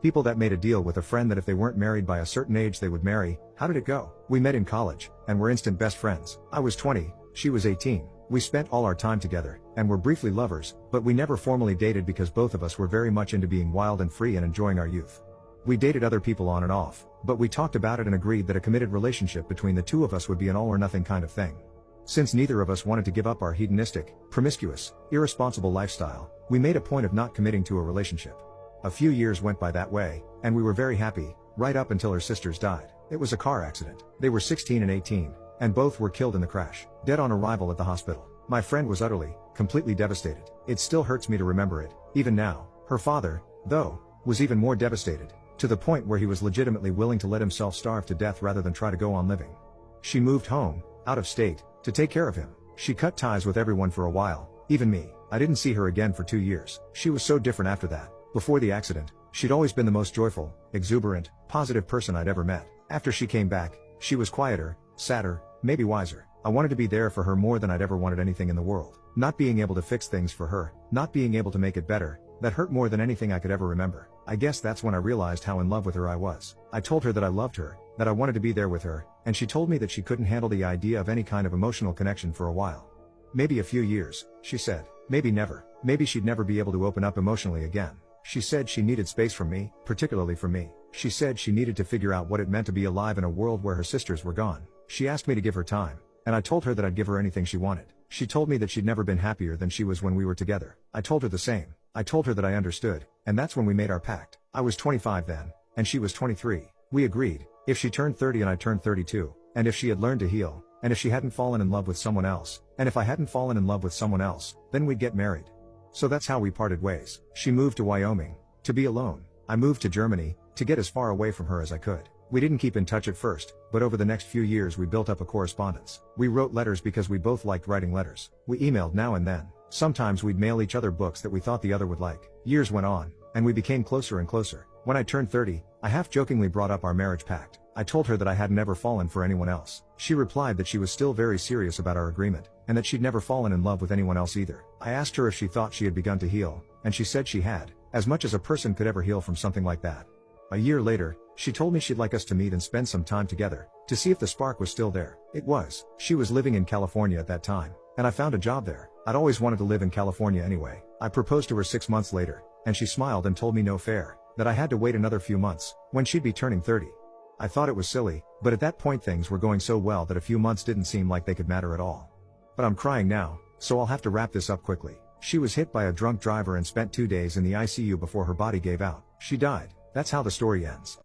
People that made a deal with a friend that if they weren't married by a certain age they would marry. How did it go? We met in college, and were instant best friends. I was 20, she was 18. We spent all our time together, and were briefly lovers, but we never formally dated because both of us were very much into being wild and free and enjoying our youth. We dated other people on and off, but we talked about it and agreed that a committed relationship between the two of us would be an all or nothing kind of thing. Since neither of us wanted to give up our hedonistic, promiscuous, irresponsible lifestyle, we made a point of not committing to a relationship. A few years went by that way, and we were very happy, right up until her sisters died. It was a car accident. They were 16 and 18, and both were killed in the crash, dead on arrival at the hospital. My friend was utterly, completely devastated. It still hurts me to remember it, even now. Her father, though, was even more devastated, to the point where he was legitimately willing to let himself starve to death rather than try to go on living. She moved home, out of state, to take care of him. She cut ties with everyone for a while, even me. I didn't see her again for 2 years. She was so different after that. Before the accident, she'd always been the most joyful, exuberant, positive person I'd ever met. After she came back, she was quieter, sadder, maybe wiser. I wanted to be there for her more than I'd ever wanted anything in the world. Not being able to fix things for her, not being able to make it better, that hurt more than anything I could ever remember. I guess that's when I realized how in love with her I was. I told her that I loved her, that I wanted to be there with her, and she told me that she couldn't handle the idea of any kind of emotional connection for a while. Maybe a few years, she said. Maybe never. Maybe she'd never be able to open up emotionally again. She said she needed space from me, particularly from me. She said she needed to figure out what it meant to be alive in a world where her sisters were gone. She asked me to give her time, and I told her that I'd give her anything she wanted. She told me that she'd never been happier than she was when we were together. I told her the same. I told her that I understood, and that's when we made our pact. I was 25 then, and she was 23. We agreed, if she turned 30 and I turned 32, and if she had learned to heal, and if she hadn't fallen in love with someone else, and if I hadn't fallen in love with someone else, then we'd get married. So that's how we parted ways. She moved to Wyoming, to be alone. I moved to Germany, to get as far away from her as I could. We didn't keep in touch at first, but over the next few years we built up a correspondence. We wrote letters because we both liked writing letters. We emailed now and then. Sometimes we'd mail each other books that we thought the other would like. Years went on, and we became closer and closer. When I turned 30, I half-jokingly brought up our marriage pact. I told her that I had never fallen for anyone else. She replied that she was still very serious about our agreement, and that she'd never fallen in love with anyone else either. I asked her if she thought she had begun to heal, and she said she had, as much as a person could ever heal from something like that. A year later, she told me she'd like us to meet and spend some time together, to see if the spark was still there. It was. She was living in California at that time, and I found a job there. I'd always wanted to live in California anyway. I proposed to her 6 months later, and she smiled and told me no fair, that I had to wait another few months, when she'd be turning 30. I thought it was silly, but at that point things were going so well that a few months didn't seem like they could matter at all. But I'm crying now, so I'll have to wrap this up quickly. She was hit by a drunk driver and spent 2 days in the ICU before her body gave out. She died. That's how the story ends.